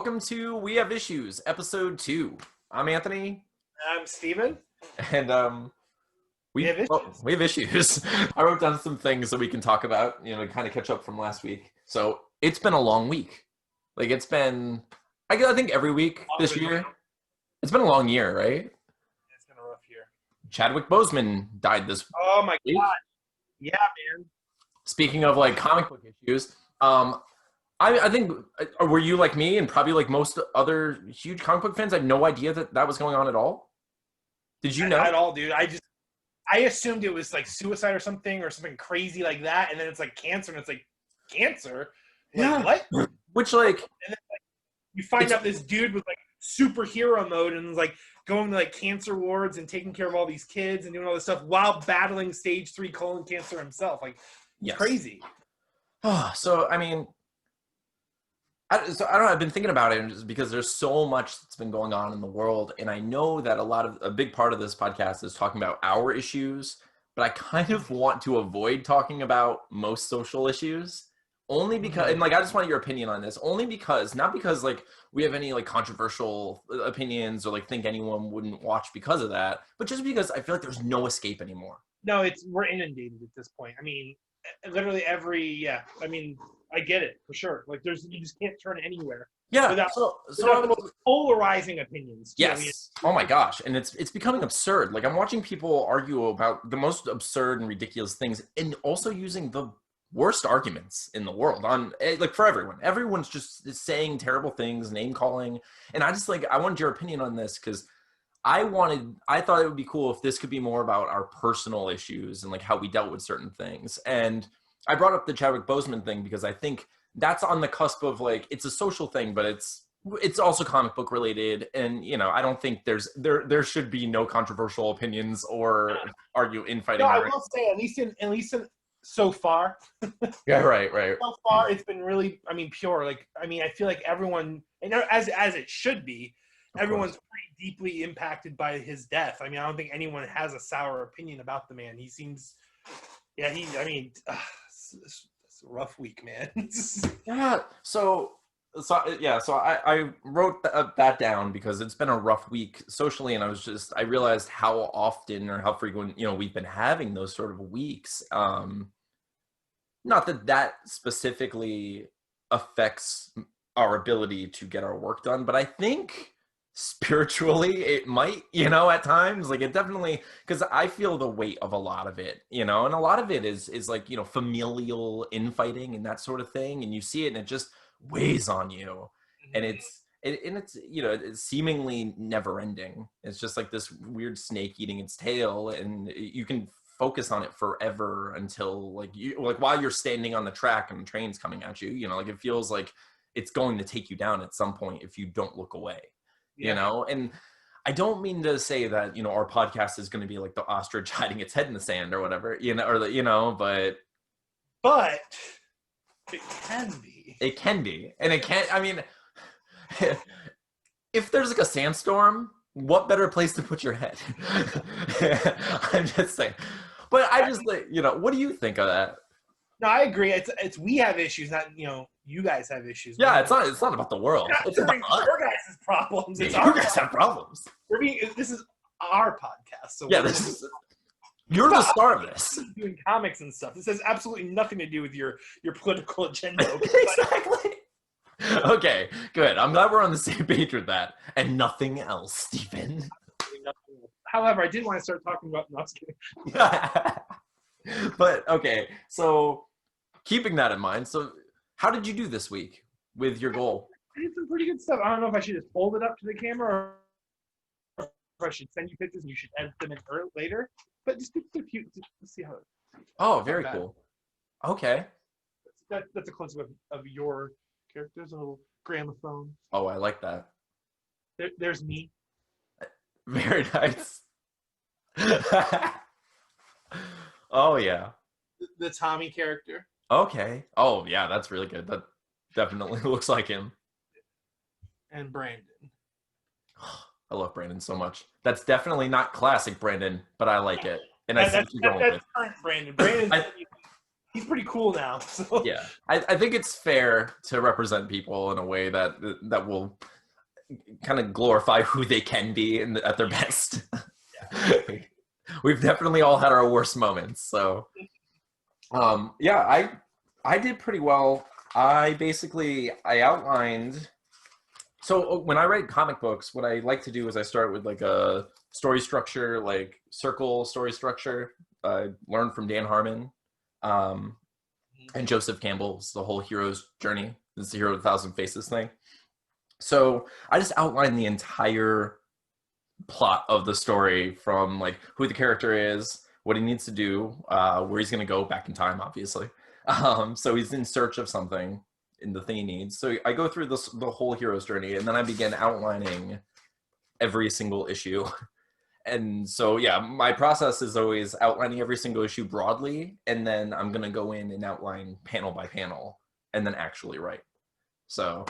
welcome to We Have Issues, episode 2. I'm Anthony. I'm Steven. And we have issues. We have issues. I wrote down some things that we can talk about, to kind of catch up from last week. So it's been a long week. Like it's been, I think every week this year. It's been a long year, right? It's been a rough year. Chadwick Boseman died this week. Oh my God. Yeah, man. Speaking of like comic book issues, I think, were you like me and probably like most other huge comic book fans? I had no idea that was going on at all. Did you know? Not at all, dude. I assumed it was like suicide or something crazy like that, and then it's like cancer, and it's like cancer. Like, yeah. What? Which like, and then like you find out this dude was like superhero mode and like going to like cancer wards and taking care of all these kids and doing all this stuff while battling stage 3 colon cancer himself. Like, crazy. Oh, so I mean. I don't know. I've been thinking about it just because there's so much that's been going on in the world, and I know that a big part of this podcast is talking about our issues, but I kind of want to avoid talking about most social issues, only because, and like I just want your opinion on this, only because not because like we have any like controversial opinions or like think anyone wouldn't watch because of that, but just because I feel like there's no escape anymore. No, we're inundated at this point. I mean, literally I get it for sure. Like you just can't turn anywhere. Yeah. Without the most polarizing opinions. Yes. Oh my gosh. And it's becoming absurd. Like I'm watching people argue about the most absurd and ridiculous things and also using the worst arguments in the world on like for everyone. Everyone's just saying terrible things, name calling. And I just I wanted your opinion on this because I thought it would be cool if this could be more about our personal issues and like how we dealt with certain things. And I brought up the Chadwick Boseman thing because I think that's on the cusp of like, it's a social thing, but it's also comic book related. And, I don't think there should be no controversial opinions or infighting. No, I will say at least in so far. Yeah, right. So far, it's been really, pure. I feel like everyone, as it should be, everyone's pretty deeply impacted by his death. I don't think anyone has a sour opinion about the man. He seems, it's a rough week, man. Yeah. So I wrote that down because it's been a rough week socially, and I realized how often or how frequent we've been having those sort of weeks. Not that specifically affects our ability to get our work done, but I think spiritually it might, at times, like it definitely, because I feel the weight of a lot of it, and a lot of it is like, familial infighting and that sort of thing, and you see it and it just weighs on you, and it's it's seemingly never ending. It's just like this weird snake eating its tail, and you can focus on it forever until while you're standing on the track and the train's coming at you, like it feels like it's going to take you down at some point if you don't look away. And I don't mean to say that, our podcast is going to be like the ostrich hiding its head in the sand or whatever, but it can be. It can be. And it can't, if there's like a sandstorm, what better place to put your head? I'm just saying. But I just what do you think of that? No, I agree. It's we have issues, not you guys have issues. Yeah, it's not about the world. It's about your guys' problems. It's you guys have problems. This is our podcast. So yeah, you're the star of this. Doing comics and stuff. This has absolutely nothing to do with your political agenda. Exactly. Okay, good. I'm glad we're on the same page with that, and nothing else, Stephen. However, I did want to start talking about. No, I was kidding. But okay, so keeping that in mind, so how did you do this week with your goal? I did some pretty good stuff. I don't know if I should just hold it up to the camera or if I should send you pictures and you should edit them in later. But just a few, let's see how. Oh, very cool. Okay. That's a close-up of your character. There's a little gramophone. Oh, I like that. There's me. Very nice. Oh, yeah. The Tommy character. Okay. Oh, yeah, that's really good. That definitely looks like him. And Brandon. I love Brandon so much. That's definitely not classic Brandon, but I like it. And I see what you're going with. That's current Brandon. Brandon, he's pretty cool now. So Yeah, I think it's fair to represent people in a way that will kind of glorify who they can be at their best. We've definitely all had our worst moments. So, yeah, I did pretty well. I outlined. So when I write comic books, what I like to do is I start with like a story structure, like circle story structure. I learned from Dan Harmon. And Joseph Campbell's The Whole Hero's Journey. It's the Hero with a Thousand Faces thing. So I just outlined the entire plot of the story from like who the character is, what he needs to do, where he's going to go back in time, obviously. So he's in search of something in the thing he needs. So I go through the whole hero's journey, and then I begin outlining every single issue. And so, yeah, my process is always outlining every single issue broadly, and then I'm going to go in and outline panel by panel and then actually write. So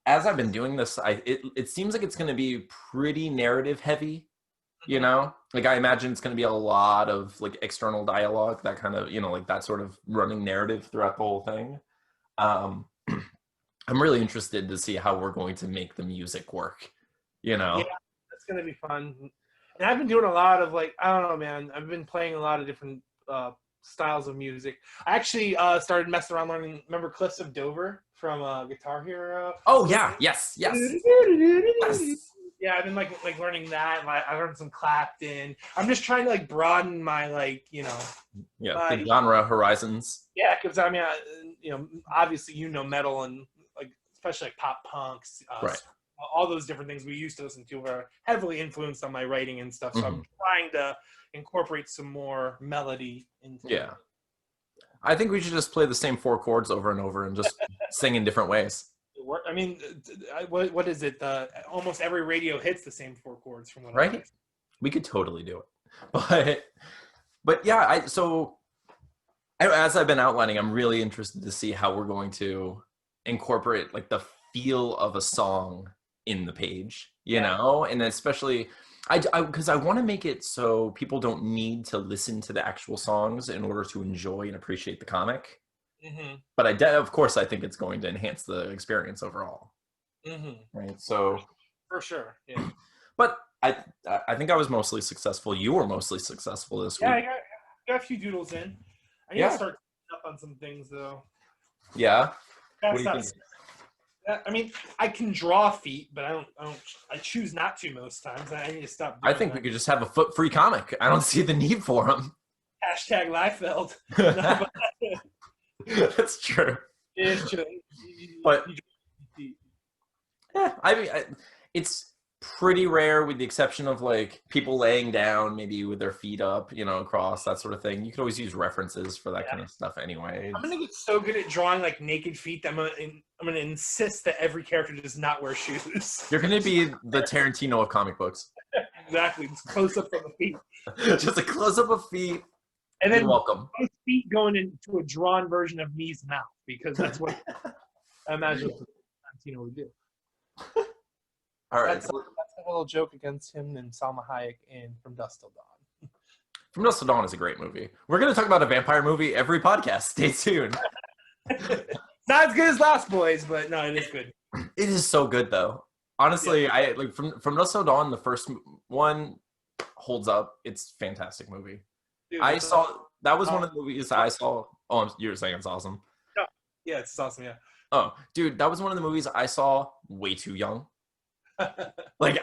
as I've been doing this, it seems like it's going to be pretty narrative heavy, you know? Like I imagine it's going to be a lot of like external dialogue, that kind of, you know, like that sort of running narrative throughout the whole thing. I'm really interested to see how we're going to make the music work, you know? Yeah, that's going to be fun. And I've been doing a lot of like, I don't know, man. I've been playing a lot of different styles of music. I actually started messing around learning, remember Cliffs of Dover from Guitar Hero? Oh, yeah. Yes. Yes. Yes. Yeah, I've been like learning that. I learned some Clapton. I'm just trying to like broaden my like, you know. Yeah, the genre horizons. Yeah, because I mean, you know, obviously, you know, metal and like especially like pop punks, right. All those different things we used to listen to were heavily influenced on my writing and stuff. So I'm trying to incorporate some more melody into it. I think we should just play the same 4 chords over and over and just sing in different ways. I mean, what is it? Almost every radio hits the same 4 chords from what right? We could totally do it. But yeah, as I've been outlining, I'm really interested to see how we're going to incorporate like the feel of a song in the page, you know, and especially because I want to make it so people don't need to listen to the actual songs in order to enjoy and appreciate the comic. But of course, I think it's going to enhance the experience overall. Right. So for sure. Yeah. But I think I was mostly successful. You were mostly successful this week. Yeah, I got a few doodles in. I need to start up on some things though. Yeah. What do you think? I mean, I can draw feet, but I choose not to most times. I need to stop doing I think we could just have a foot-free comic. I don't see the need for them. Hashtag Liefeld. That's true. It is true. But yeah, I mean, it's pretty rare with the exception of like people laying down maybe with their feet up, you know, across, that sort of thing. You could always use references for that kind of stuff anyway. I'm gonna get so good at drawing like naked feet that I'm gonna insist that every character does not wear shoes. You're gonna be the Tarantino of comic books. Exactly. Just close up of the feet. Just a close up of feet. And then you're welcome. Those feet going into a drawn version of me's mouth, because that's what I imagine Tarantino would do. All right. That's a little joke against him and Salma Hayek in From Dusk Till Dawn. From Dusk Till Dawn is a great movie. We're going to talk about a vampire movie every podcast. Stay tuned. It's not as good as Lost Boys, but no, it is good. It is so good, though. Honestly, I like From Dusk Till Dawn. The first one holds up. It's a fantastic movie. Dude, that was one of the movies I saw. Oh, you're saying it's awesome. Yeah, it's awesome. Yeah. Oh, dude, that was one of the movies I saw way too young. Like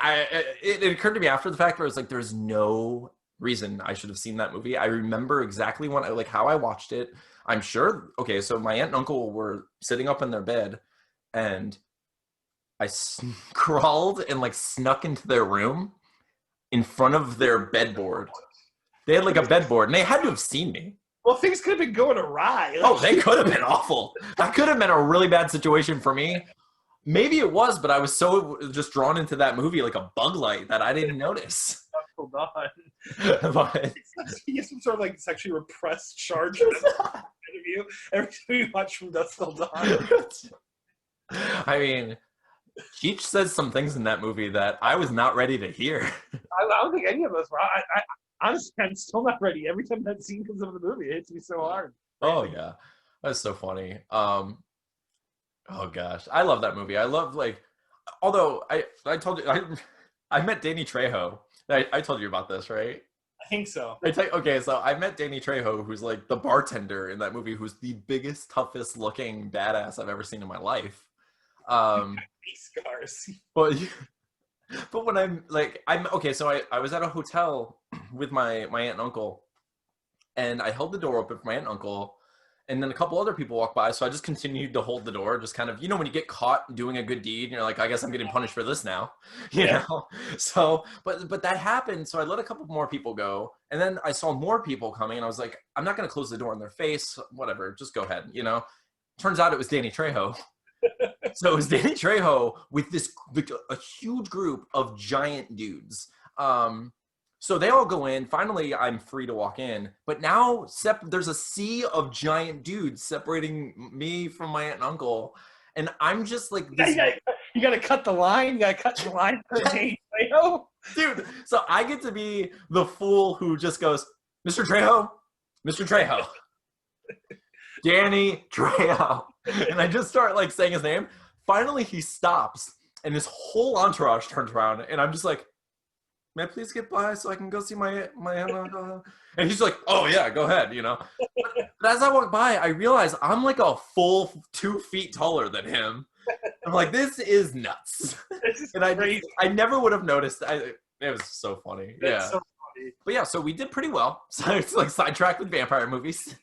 it occurred to me after the fact where it's like there's no reason I should have seen that movie. I remember exactly how I watched it. I'm sure. Okay, so my aunt and uncle were sitting up in their bed, and I crawled and like snuck into their room in front of their bedboard. They had like a bedboard, and they had to have seen me. Well, things could have been going awry. Oh, they could have been awful. That could have been a really bad situation for me. Maybe it was, but I was so just drawn into that movie like a bug light that I didn't notice. Hold on. But he has some sort of like sexually repressed charge of you every time you watch From Dusk Till Dawn. I mean, Cheech says some things in that movie that I was not ready to hear. I don't think any of us were. Honestly, I'm still not ready. Every time that scene comes up in the movie, it hits me so hard. Oh Random. yeah, that's so funny. Oh gosh, I love that movie. I love like, although I told you I met Danny Trejo. I told you about this, right? I think so. Okay, so I met Danny Trejo, who's like the bartender in that movie, who's the biggest, toughest looking badass I've ever seen in my life. Um, Face scars. but but when I'm okay, so I was at a hotel with my aunt and uncle, and I held the door open for my aunt and uncle, and then a couple other people walked by, so I just continued to hold the door, just kind of, when you get caught doing a good deed, and you're like, I guess I'm getting punished for this now, you Yeah. know. So, but that happened, so I let a couple more people go, and then I saw more people coming, and I was like, I'm not going to close the door in their face, whatever, just go ahead, Turns out it was Danny Trejo. So it was Danny Trejo with this like, a huge group of giant dudes. So they all go in. Finally, I'm free to walk in. But now there's a sea of giant dudes separating me from my aunt and uncle. And I'm just like this. You gotta cut the line. You gotta cut the line for Danny Trejo. Dude, so I get to be the fool who just goes, Mr. Trejo, Mr. Trejo, Danny Trejo. And I just start like saying his name. Finally, he stops, and his whole entourage turns around, and I'm just like, may I please get by so I can go see my and he's like, oh yeah, go ahead, But as I walk by, I realize I'm like a full 2 feet taller than him. I'm like, this is nuts. And I never would have noticed. It was so funny. That's yeah. so funny. But yeah, so we did pretty well. So it's like sidetracked with vampire movies.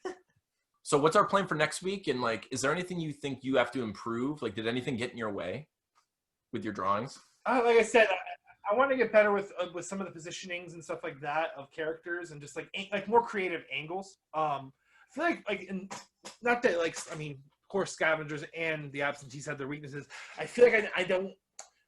So what's our plan for next week? And like, is there anything you think you have to improve? Like, did anything get in your way with your drawings? Like I said, I want to get better with some of the positionings and stuff like that of characters and just like more creative angles. I feel like not that I mean, of course, Scavengers and the Absentees have their weaknesses. I feel like I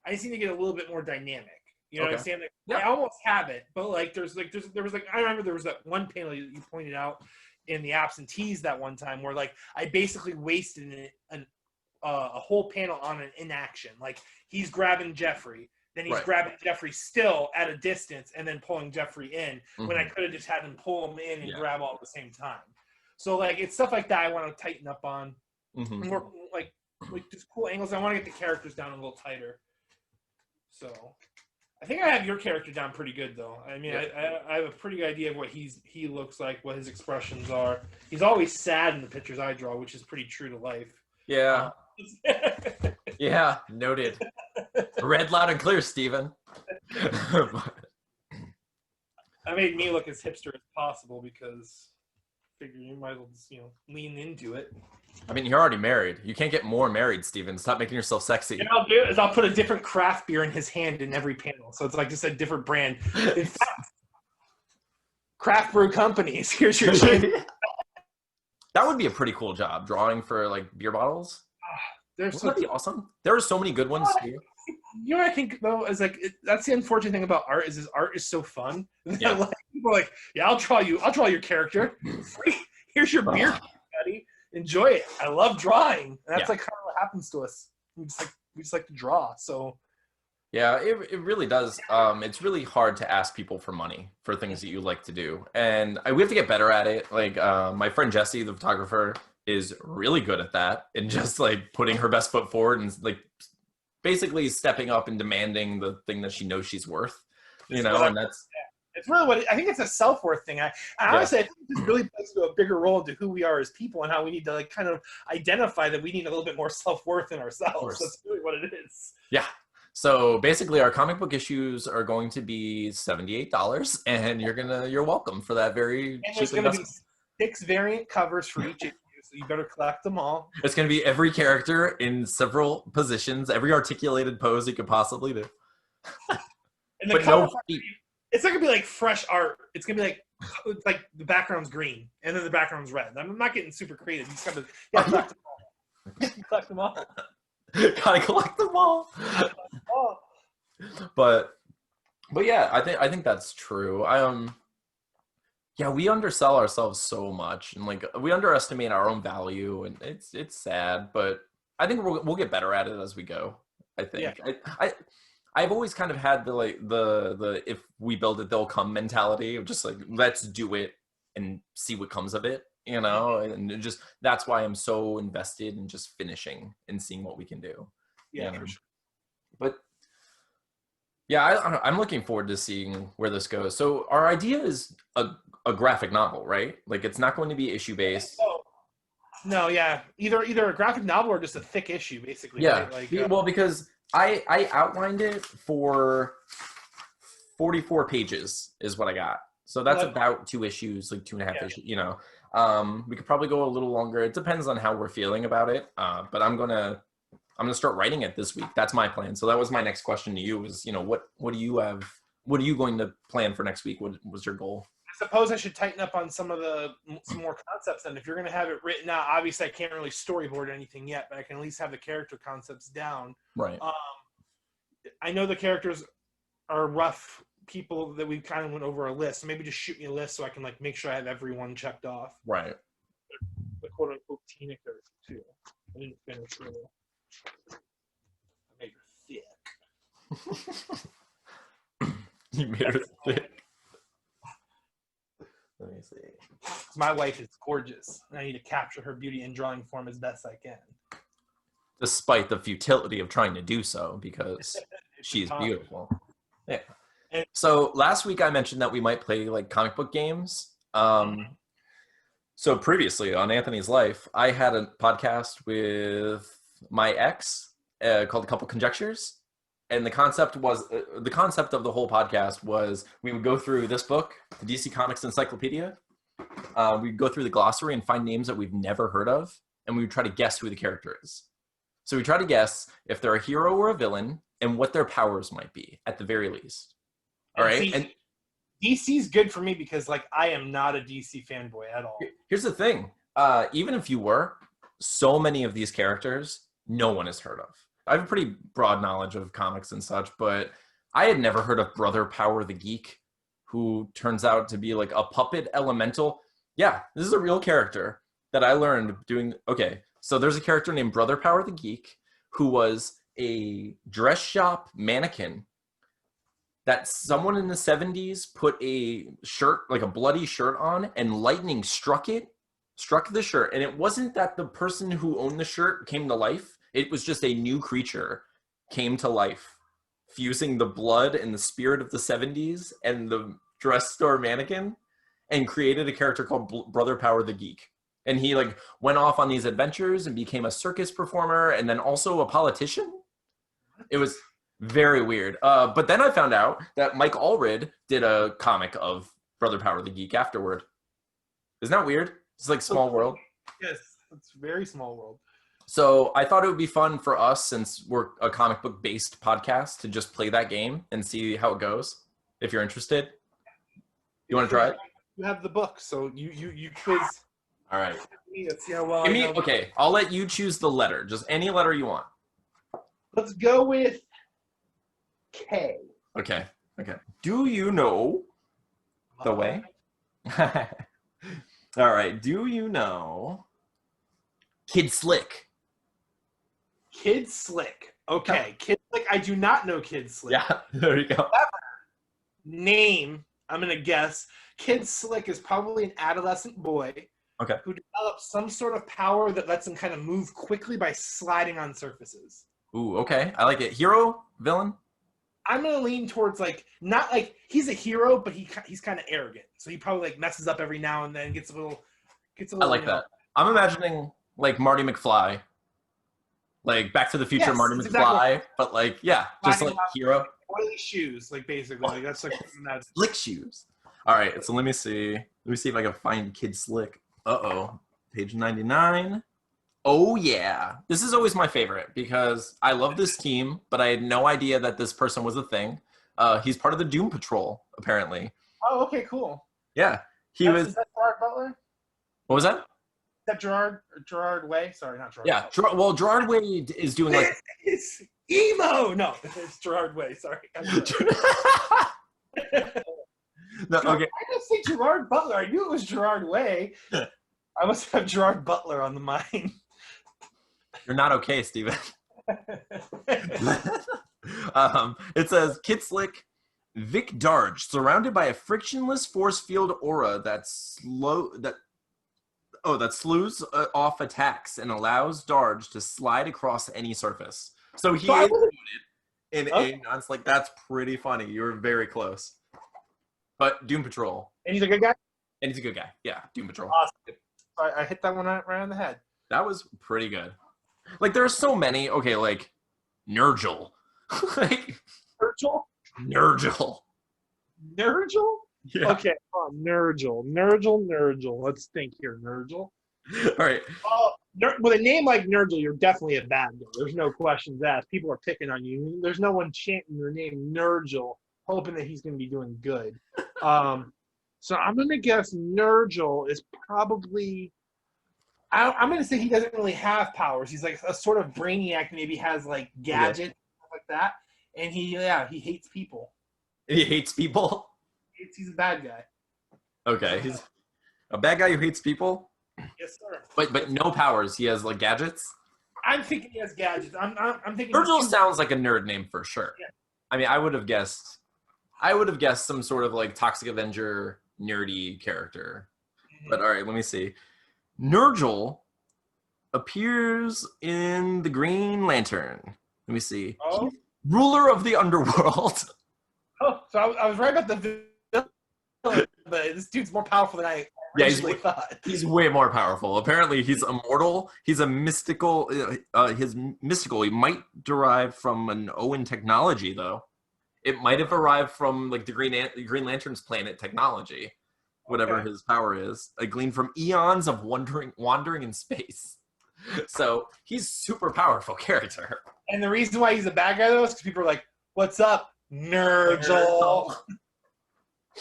just need to get a little bit more dynamic. You know what I'm saying? Like, yeah. I almost have it, but there was I remember there was that one panel you pointed out in the Absentees that one time where like I basically wasted a whole panel on an inaction. Like he's grabbing Jeffrey, then he's grabbing Jeffrey still at a distance, and then pulling Jeffrey in when I could have just had him pull him in and grab all at the same time. So like it's stuff like that I want to tighten up on. More like just cool angles. I want to get the characters down a little tighter. So I think I have your character down pretty good, though. I mean, I have a pretty good idea of what he looks like, what his expressions are. He's always sad in the pictures I draw, which is pretty true to life. Yeah. Yeah, noted. Read loud and clear, Steven. I made me look as hipster as possible because I figured you might as well just, lean into it. I mean, you're already married. You can't get more married, Steven. Stop making yourself sexy. And I'll do is I'll put a different craft beer in his hand in every panel. So it's like just a different brand. In fact, craft brew companies. Here's your chance. That would be a pretty cool job, drawing for like beer bottles. Wouldn't that be awesome? There are so many good ones too. You know what I think though is like that's the unfortunate thing about art is art is so fun. Yeah. Like, people are like, yeah, I'll draw your character. Here's your beer, buddy. Enjoy it. I love drawing. And that's like kind of what happens to us. We just like to draw. So yeah, it really does. It's really hard to ask people for money for things that you like to do, and we have to get better at it. Like my friend Jessie, the photographer, is really good at that, and just like putting her best foot forward and like basically stepping up and demanding the thing that she knows she's worth. And that's. It's really what I think it's a self-worth thing. Honestly, I think this really plays a bigger role into who we are as people and how we need to like kind of identify that we need a little bit more self-worth in ourselves. That's really what it is. Yeah. So basically our comic book issues are going to be $78 and you're welcome for that very and there's going to be 6 variant covers for each issue, so you better collect them all. It's going to be every character in several positions, every articulated pose you could possibly do. And the cover it's not gonna be like fresh art. It's gonna be like the background's green and then the background's red. I'm not getting super creative. You just gotta collect them all. Collect them all. Gotta collect them all. But yeah, I think that's true. Yeah, we undersell ourselves so much, and like we underestimate our own value, and it's sad. But I think we'll get better at it as we go. I think. Yeah. I've always kind of had the if we build it they'll come mentality of just like let's do it and see what comes of it, you know, and just that's why I'm so invested in just finishing and seeing what we can do. Yeah, You know? for sure. But yeah, I'm looking forward to seeing where this goes. So our idea is a graphic novel, right? Like it's not going to be issue based. Oh, no, yeah, either a graphic novel or just a thick issue, basically, Yeah. right? Like, Well, because I outlined it for 44 pages is what I got. So that's Like, about 2 issues, like 2.5 yeah. issues, you know. We could probably go a little longer. It depends on how we're feeling about it. But I'm gonna start writing it this week. That's my plan. So that was my next question to you is, you know, what do you have? What are you going to plan for next week? What was your goal? I suppose I should tighten up on some more concepts. And if you're going to have it written out, obviously I can't really storyboard anything yet, but I can at least have the character concepts down. Right. I know the characters are rough people that we kind of went over a list. So maybe just shoot me a list so I can like make sure I have everyone checked off. Right. The quote unquote Tina character too. I didn't finish really. I made her thick. You made her thick. Let me see. My wife is gorgeous, and I need to capture her beauty in drawing form as best I can. Despite the futility of trying to do so, because she's beautiful. Yeah. So last week I mentioned that we might play like comic book games. So previously on Anthony's Life, I had a podcast with my ex called A Couple Conjectures. And the concept of the whole podcast was we would go through this book, the DC Comics Encyclopedia. We'd go through the glossary and find names that we've never heard of, and we would try to guess who the character is. So we try to guess if they're a hero or a villain and what their powers might be, at the very least. All right? See, and DC's good for me because, like, I am not a DC fanboy at all. Here's the thing. Even if you were, so many of these characters, no one has heard of. I have a pretty broad knowledge of comics and such, but I had never heard of Brother Power the Geek, who turns out to be like a puppet elemental. Yeah, this is a real character that I learned doing. Okay, so there's a character named Brother Power the Geek who was a dress shop mannequin that someone in the 70s put a shirt, like a bloody shirt on, and lightning struck the shirt. And it wasn't that the person who owned the shirt came to life. It was just a new creature came to life, fusing the blood and the spirit of the 70s and the dress store mannequin, and created a character called Brother Power the Geek. And he like went off on these adventures and became a circus performer and then also a politician. It was very weird. But then I found out that Mike Allred did a comic of Brother Power the Geek afterward. Isn't that weird? It's like small world. Yes, it's very small world. So I thought it would be fun for us, since we're a comic book based podcast, to just play that game and see how it goes. If you're interested, you want to try it? You have the book, so you quiz. All right. Let's see how well. Okay, I'll let you choose the letter. Just any letter you want. Let's go with K. Okay. Do you know the way? All right. Do you know Kid Slick? Kid Slick. Okay, Kid Slick. I do not know Kid Slick. Yeah, there you go. Name, I'm going to guess. Kid Slick is probably an adolescent boy who develops some sort of power that lets him kind of move quickly by sliding on surfaces. Ooh, okay. I like it. Hero? Villain? I'm going to lean towards, like, not like he's a hero, but he's kind of arrogant. So he probably, like, messes up every now and then, gets a little I like that. I'm imagining, like, Marty McFly. Like, Back to the Future Marty McFly. Exactly. But, like, yeah, just, like, hero. Oily shoes, like, basically. Like, that's, like, Slick shoes. All right, so let me see. Let me see if I can find Kid Slick. Uh-oh. Page 99. Oh, yeah. This is always my favorite because I love this team, but I had no idea that this person was a thing. He's part of the Doom Patrol, apparently. Oh, okay, cool. Yeah. Is that Gerard Butler? What was that? Is that Gerard Way? Sorry, not Gerard. Yeah. Well, Gerard Way is doing like... It's emo! No, it's Gerard Way. Sorry. No, okay. I didn't say Gerard Butler. I knew it was Gerard Way. I must have Gerard Butler on the mind. You're not okay, Steven. It says, Kid Slick, Vic Darge, surrounded by a frictionless force field aura Oh, that slews off attacks and allows Darge to slide across any surface. So he So I is wasn't. in Okay. a nonce like that's pretty funny. You were very close. But Doom Patrol. And he's a good guy. And he's a good guy. Yeah, Doom Patrol. Awesome. I hit that one right on the head. That was pretty good. Like there are so many. Okay, like Nurgle. Like Virgil. Nurgle. Nurgle? Yeah. Okay, Nurgle. Let's think here, Nurgle. All right. With a name like Nurgle, you're definitely a bad guy. There's no questions asked. People are picking on you. There's no one chanting your name, Nurgle, hoping that he's going to be doing good. So I'm going to guess Nurgle is probably. I'm going to say he doesn't really have powers. He's like a sort of brainiac. Maybe has like gadgets, stuff like that. And he hates people. He hates people. He's a bad guy. Okay, he's a bad guy who hates people. Yes, sir. But no powers. He has like gadgets. I'm thinking he has gadgets. I'm thinking. Virgil sounds like a nerd name for sure. Yeah. I mean, I would have guessed some sort of like Toxic Avenger nerdy character. Mm-hmm. But all right, let me see. Nurgle appears in the Green Lantern. Let me see. Oh. Ruler of the underworld. Oh, so I was right about the villain, but this dude's more powerful than I originally thought. He's way more powerful. Apparently, he's immortal. He's a mystical. His mystical. He might derive from an Owen technology, though. It might have arrived from like the Green Lantern's planet technology, whatever his power is. Gleaned from eons of wandering in space. So he's super powerful character. And the reason why he's a bad guy though is because people are like, "What's up, Nurgle?"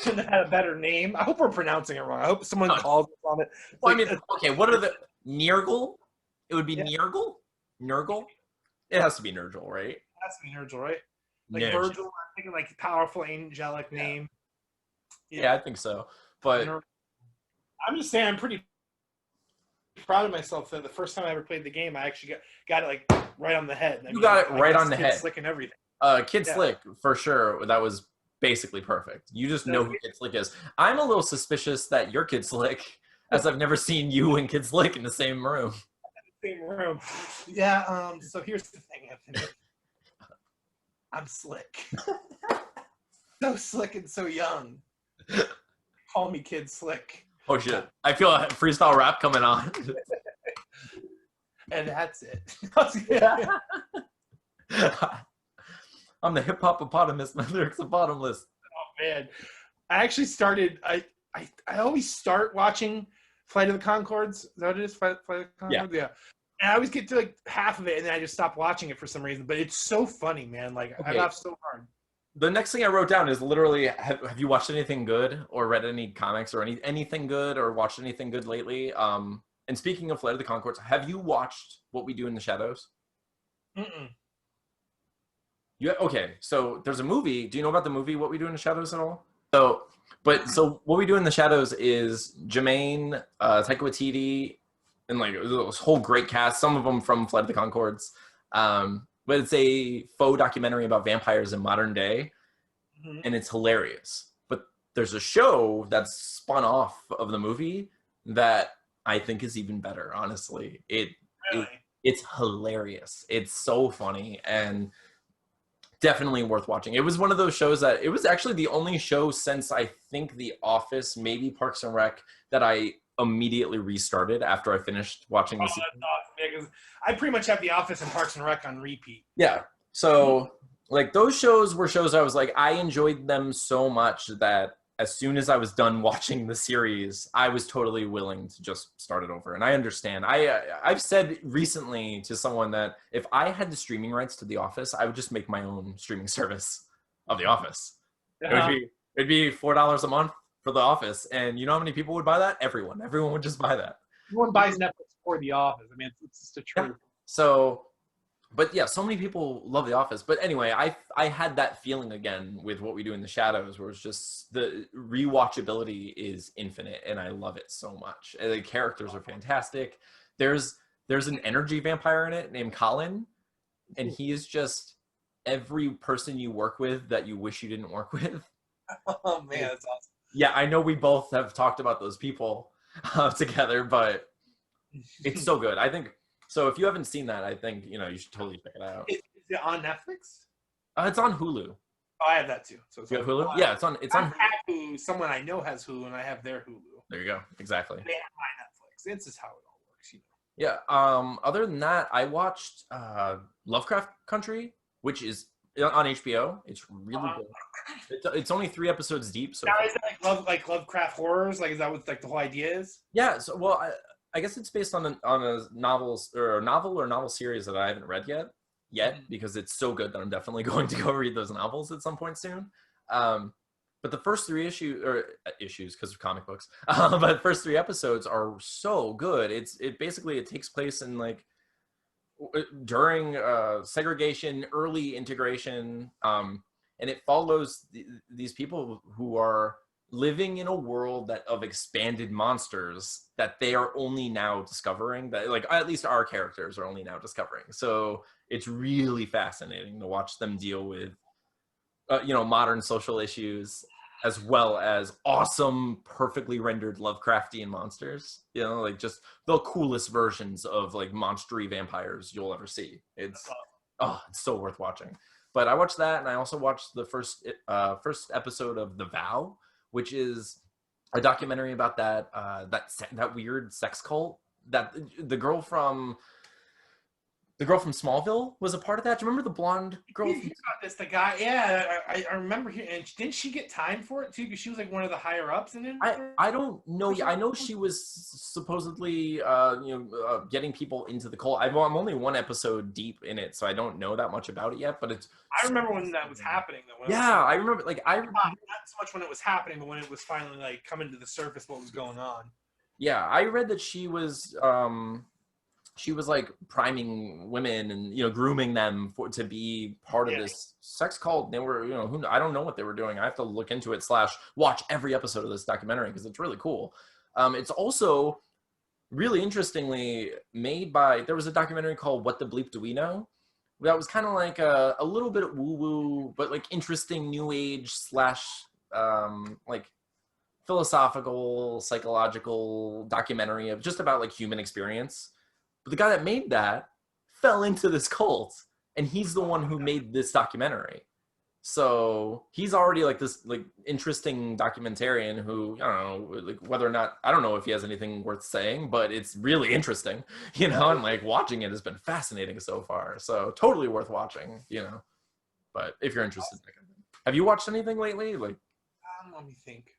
Shouldn't have had a better name. I hope we're pronouncing it wrong. I hope someone calls us on it. Well, I mean, okay, what are the Nurgle? It would be Nurgle? Nurgle? It has to be Nurgle, right? It has to be Nurgle, right? Like Nurgle. Virgil, I'm thinking like powerful, angelic name. Yeah, I think so. But I'm just saying, I'm pretty proud of myself that the first time I ever played the game, I actually got it like right on the head. You got it right on the head. Slick and everything. Kid Slick, for sure. That was basically perfect. You just know who Kid Slick is. I'm a little suspicious that you're Kid Slick, as I've never seen you and Kid Slick in the same room. Same room. Yeah, so here's the thing, Anthony. I'm slick. So slick and so young. Call me Kid Slick. Oh shit. I feel a freestyle rap coming on. And that's it. I'm the hip hop hippopotamus. My lyrics are bottomless. Oh man. I actually started I always start watching Flight of the Conchords. Is that what it is? Flight of the Conchords? Yeah. And I always get to like half of it and then I just stop watching it for some reason. But it's so funny, man. Like I laugh so hard. The next thing I wrote down is literally have you watched anything good or read any comics or anything good or watched anything good lately? And speaking of Flight of the Conchords, have you watched What We Do in the Shadows? Mm-mm. Okay, so there's a movie. Do you know about the movie What We Do in the Shadows at all? So What We Do in the Shadows is Jermaine, Taika Waititi, and like this whole great cast. Some of them from Flight of the Conchords. But it's a faux documentary about vampires in modern day, and it's hilarious. But there's a show that's spun off of the movie that I think is even better. Honestly, it's hilarious. It's so funny and definitely worth watching. It was one of those shows that it was actually the only show since I think The Office, maybe Parks and Rec, that I immediately restarted after I finished watching the season. That's awesome, because I pretty much have The Office and Parks and Rec on repeat. Yeah. So like those shows were shows I was like, I enjoyed them so much that as soon as I was done watching the series, I was totally willing to just start it over. And I understand. I've said recently to someone that if I had the streaming rights to The Office, I would just make my own streaming service of The Office. It'd be $4 a month for The Office. And you know how many people would buy that? Everyone would just buy that. Everyone buys Netflix for The Office. I mean, it's just a truth. Yeah. So, but yeah, so many people love The Office. But anyway, I had that feeling again with What We Do in the Shadows, where it's just the rewatchability is infinite, and I love it so much. And the characters are fantastic. There's an energy vampire in it named Colin, and he is just every person you work with that you wish you didn't work with. Oh man, that's awesome. Yeah, I know we both have talked about those people together, but It's so good. I think so. If you haven't seen that, I think you should totally check it out. Is it on Netflix? It's on Hulu. Oh, I have that too. So it's You have on. Hulu? Yeah, it's on. It's I on. have Hulu. Someone I know has Hulu, and I have their Hulu. There you go. Exactly. They have my Netflix. It's just how it all works. Yeah. Other than that, I watched Lovecraft Country, which is on HBO. It's really good. It's only 3 episodes deep. So now, is it like Lovecraft horrors? Like, is that what like the whole idea is? yeah. So well, I guess it's based on a novel series that I haven't read yet because it's so good that I'm definitely going to go read those novels at some point soon. But the first 3 issues because of comic books, but the first 3 episodes are so good. It basically takes place in like during segregation, early integration, and it follows these people who are living in a world of expanded monsters that they are only now discovering, that like at least our characters are only now discovering. So it's really fascinating to watch them deal with modern social issues as well as awesome, perfectly rendered Lovecraftian monsters. Like just the coolest versions of like monstery vampires you'll ever see. It's so worth watching. But I watched that, and I also watched the first episode of The Vow, which is a documentary about that weird sex cult that the girl from Smallville was a part of that. Do you remember the blonde girl? The guy, yeah, I remember here. And didn't she get time for it too? Because she was like one of the higher ups in it. I don't know. I know she was supposedly, getting people into the cult. I'm only 1 episode deep in it, so I don't know that much about it yet. But I remember when that was happening. Though. I remember. Like not so much when it was happening, but when it was finally like coming to the surface, what was going on. Yeah, I read that she was like priming women and grooming them to be part of this sex cult. They were I don't know what they were doing. I have to look into it / watch every episode of this documentary because it's really cool. It's also really interestingly made by, there was a documentary called What the Bleep Do We Know? That was kind of like a little bit woo woo, but like interesting new age / like philosophical, psychological documentary of just about like human experience. But the guy that made that fell into this cult, and he's the one who made this documentary. So he's already like this like interesting documentarian who, I don't know, like whether or not, I don't know if he has anything worth saying, but it's really interesting, and like watching it has been fascinating so far. So totally worth watching, but if you're interested. Have you watched anything lately? Like, let me think.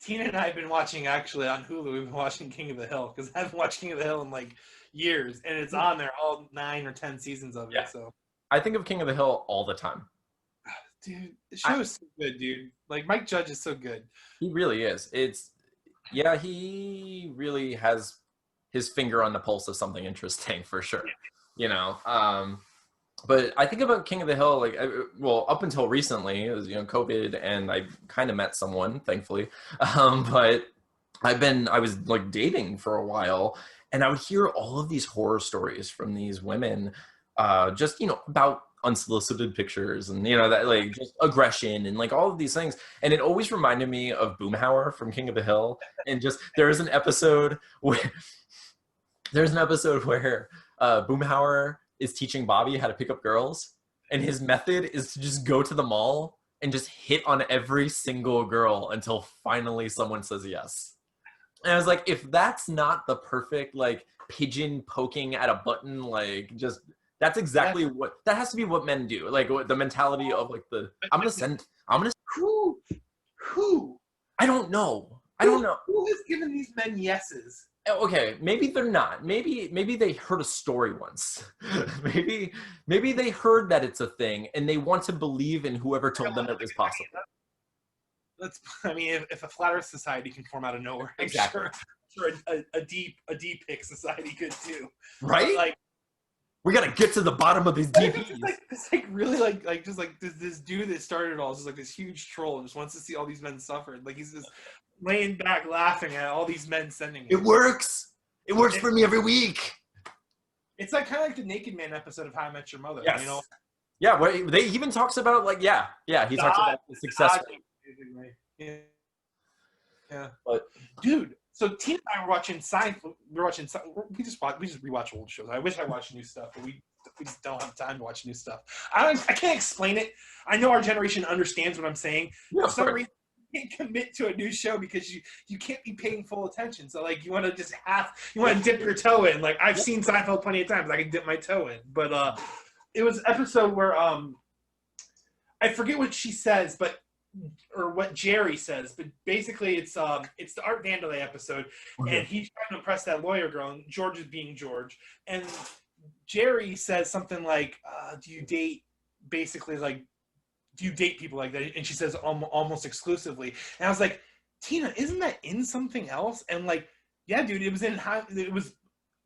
Tina and I have been watching, actually, on Hulu, we've been watching King of the Hill, because I haven't watched King of the Hill in, like, years, and it's on there, all 9 or 10 seasons of it, so. I think of King of the Hill all the time. Dude, the show is so good, dude. Like, Mike Judge is so good. He really is. He really has his finger on the pulse of something interesting, for sure. But I think about King of the Hill, like, up until recently, it was, COVID, and I kind of met someone, thankfully. But I was like dating for a while, and I would hear all of these horror stories from these women, just, about unsolicited pictures and, that like just aggression and like all of these things. And it always reminded me of Boomhauer from King of the Hill. And just, there's an episode where Boomhauer is teaching Bobby how to pick up girls, and his method is to just go to the mall and just hit on every single girl until finally someone says yes. And I was like, if that's not the perfect like pigeon poking at a button, like just that's exactly what that has to be what men do. Like the mentality of like who I don't know. Who has given these men yeses? Okay, maybe they're not. Maybe they heard a story once. maybe they heard that it's a thing and they want to believe in whoever told them it was possible. If a flat Earth society can form out of nowhere, exactly. I'm sure a deep pick society could too. Right? But, like, we gotta get to the bottom of these DPs. It's like really like just like this dude that started it all is just like this huge troll, just wants to see all these men suffer. Like he's just laying back laughing at all these men sending it. It works for me every week. It's like kind of like the Naked Man episode of How I Met Your Mother. Yes. Yeah, where they even talks about like he talks about the success. Yeah. But dude, So Tina and I were watching Seinfeld. We just rewatch old shows. I wish I watched new stuff, but we just don't have time to watch new stuff. I can't explain it. I know our generation understands what I'm saying. Yeah, For some reason, you can't commit to a new show because you can't be paying full attention. So like you want to just dip your toe in. Like I've seen Seinfeld plenty of times. I can dip my toe in. But it was an episode where I forget what she says, or what Jerry says, but basically it's the Art Vandelay episode, and he's trying to impress that lawyer girl, and George is being George, and Jerry says something like, "Do you date people like that?" And she says, "Almost exclusively." And I was like, Tina, isn't that in something else? And like, yeah, dude, it was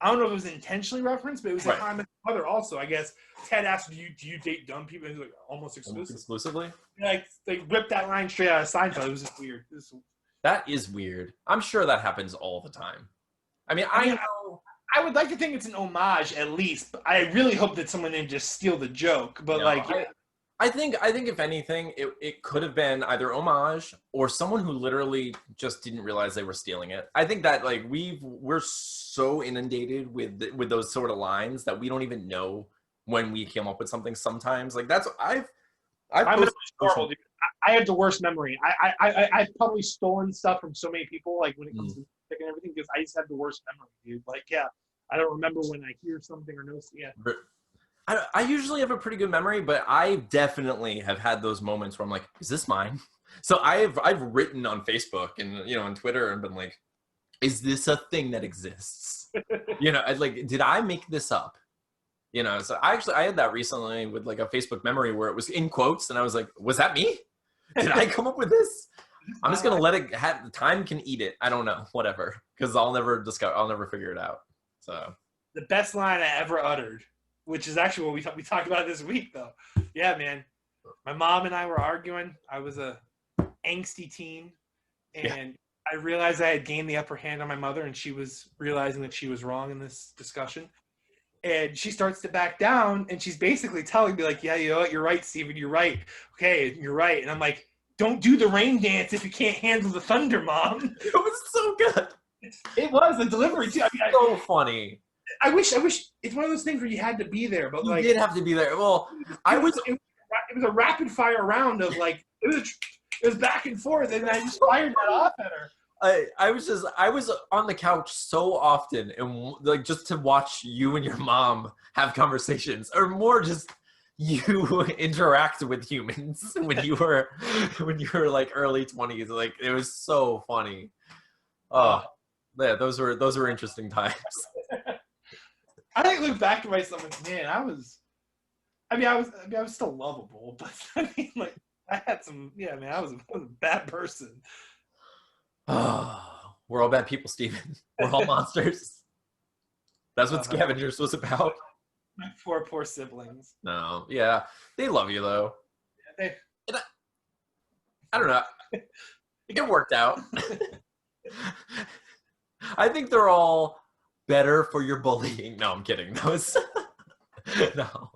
I don't know if it was intentionally referenced, but it was in How I Met Your Mother also. I guess Ted asked, "Do you date dumb people?" And he's like, "Almost exclusively." Like they ripped that line straight out of Seinfeld. It was just weird. That is weird. I'm sure that happens all the time. I know. I would like to think it's an homage at least, but I really hope that someone didn't just steal the joke. But I think if anything, it could have been either homage or someone who literally just didn't realize they were stealing it. I think that like we're so inundated with those sort of lines that we don't even know when we came up with something. Sometimes like that's I'm horrible, dude. I have the worst memory. I've probably stolen stuff from so many people, like when it comes to music and everything, because I just have the worst memory, dude. Like, yeah, I don't remember when I hear something or know. Yeah. I usually have a pretty good memory, but I definitely have had those moments where I'm like, is this mine? So I've written on Facebook and on Twitter and been like, is this a thing that exists? Did I make this up? So I had that recently with like a Facebook memory where it was in quotes and I was like, was that me? Did I come up with this? I'm just going to let it have, time can eat it. I don't know, whatever. Because I'll never figure it out. So the best line I ever uttered, which is actually what we talked about this week though. Yeah, man. My mom and I were arguing. I was a angsty teen and I realized I had gained the upper hand on my mother and she was realizing that she was wrong in this discussion. And she starts to back down, and she's basically telling me, like, yeah, you know what? You're right, Steven. You're right. Okay, you're right. And I'm like, don't do the rain dance if you can't handle the thunder, Mom. It was so good. It was. The delivery, too. I mean, so funny. I wish it's one of those things where you had to be there. But you did have to be there. Well, it was a rapid-fire round of, like, it was back and forth, and I just fired that off at her. I was on the couch so often and like just to watch you and your mom have conversations or more just you interact with humans when you were like early 20s. Like it was so funny. Oh yeah, those were interesting times. I look back at myself like, man, I was still lovable, but I mean like I had some I was a bad person. Oh, we're all bad people, Steven. We're all monsters. That's what Scavengers was about. My poor siblings. No, yeah. They love you, though. Yeah, I don't know. It worked out. I think they're all better for your bullying. No, I'm kidding. No.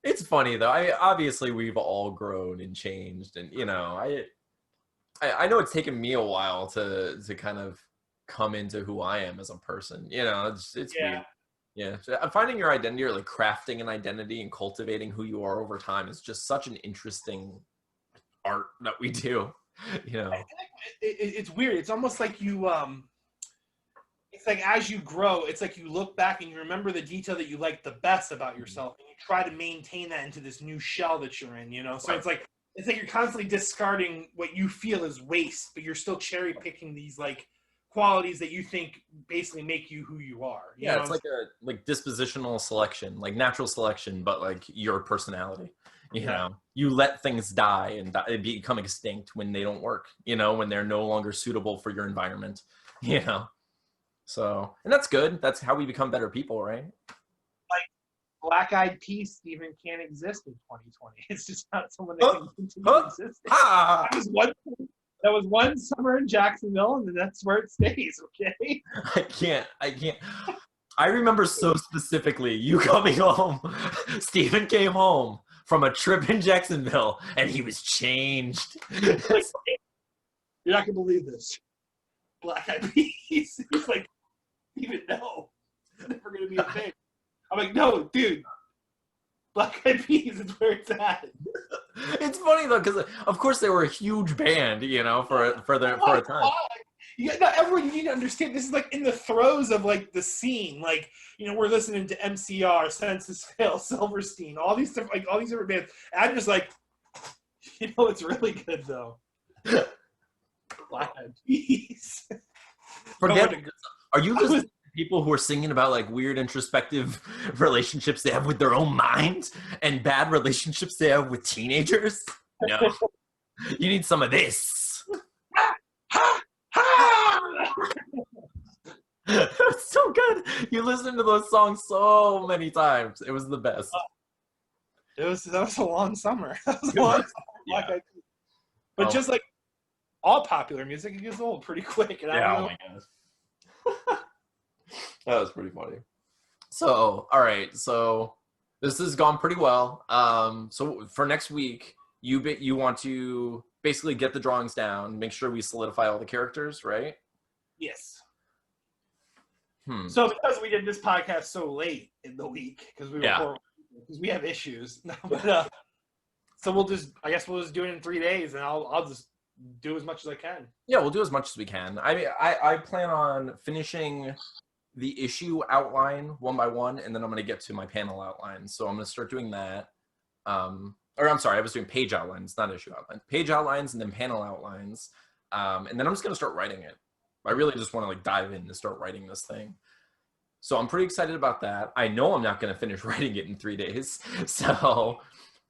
It's funny, though. Obviously, we've all grown and changed. And, I know it's taken me a while to kind of come into who I am as a person. It's weird. Yeah. Finding your identity or like crafting an identity and cultivating who you are over time is just such an interesting art that we do. It's weird. It's almost like you it's like as you grow, it's like you look back and you remember the detail that you like the best about yourself and you try to maintain that into this new shell that you're in, So right. It's like you're constantly discarding what you feel is waste, but you're still cherry picking these like qualities that you think basically make you who you are. You know? It's like a dispositional selection, like natural selection, but like your personality. You know, you let things die and become extinct when they don't work. When they're no longer suitable for your environment. So, and that's good. That's how we become better people, right? Black-eyed peas even can't exist in 2020. It's just not someone that can continue existing. That was one summer in Jacksonville, and that's where it stays. Okay. I can't. I remember so specifically you coming home. Steven came home from a trip in Jacksonville, and he was changed. You're not gonna believe this. Black Eyed Peas. He's like, even no, it's never gonna be a thing. I'm like, no, dude, Black Eyed Peas is where it's at. It's funny though, because of course they were a huge band, for a time. Yeah, no, everyone, you need to understand, this is like in the throes of like the scene. Like, we're listening to MCR, Census Fail, Silverstein, all these different, like all these different bands. And I'm just like, it's really good though. Black Eyed Peas. Forget. Are you listening to people who are singing about like weird introspective relationships they have with their own mind and bad relationships they have with teenagers? No. You need some of this. It's so good. You listen to those songs so many times. It was the best. That was a long summer. That was a long summer. Yeah. But just like all popular music, it gets old pretty quick. And yeah, oh my gosh. That was pretty funny. So, all right. So this has gone pretty well. So for next week, you want to basically get the drawings down, make sure we solidify all the characters, right? Yes. Hmm. So because we did this podcast so late in the week, because we have issues, but so I guess we'll just do it in 3 days, and I'll just do as much as I can. Yeah, we'll do as much as we can. I mean, I plan on finishing the issue outline one by one, and then I'm going to get to my panel outlines. So I'm going to start doing that. Or I'm sorry, I was doing page outlines, not issue outlines. Page outlines and then panel outlines. And then I'm just going to start writing it. I really just want to like dive in and start writing this thing. So I'm pretty excited about that. I know I'm not going to finish writing it in 3 days. So,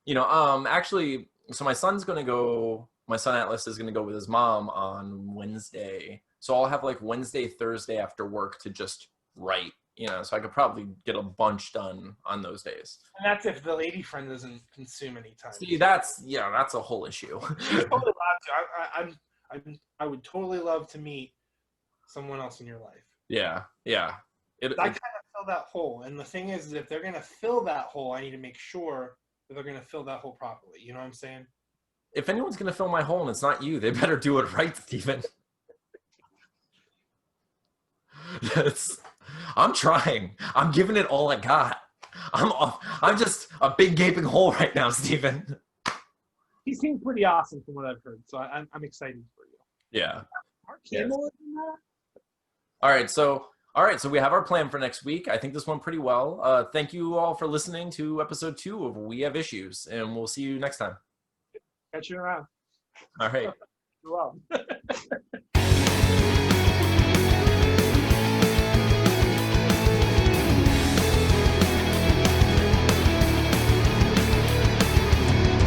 actually, so my son Atlas is going to go with his mom on Wednesday. So I'll have like Wednesday, Thursday after work to just write, so I could probably get a bunch done on those days. And that's if the lady friend doesn't consume any time. See, that's a whole issue. Totally allowed to. I would totally love to meet someone else in your life. Yeah. I kind of fill that hole. And the thing is, if they're going to fill that hole, I need to make sure that they're going to fill that hole properly. You know what I'm saying? If anyone's going to fill my hole and it's not you, they better do it right, Steven. I'm trying. I'm giving it all I got. I'm just a big gaping hole right now, Steven. He seems pretty awesome from what I've heard, so I'm excited for you. Yeah. Mark Hamill in that? All right, so we have our plan for next week. I think this went pretty well. Thank you all for listening to episode 2 of We Have Issues, and we'll see you next time. Catch you around. All right. You're welcome.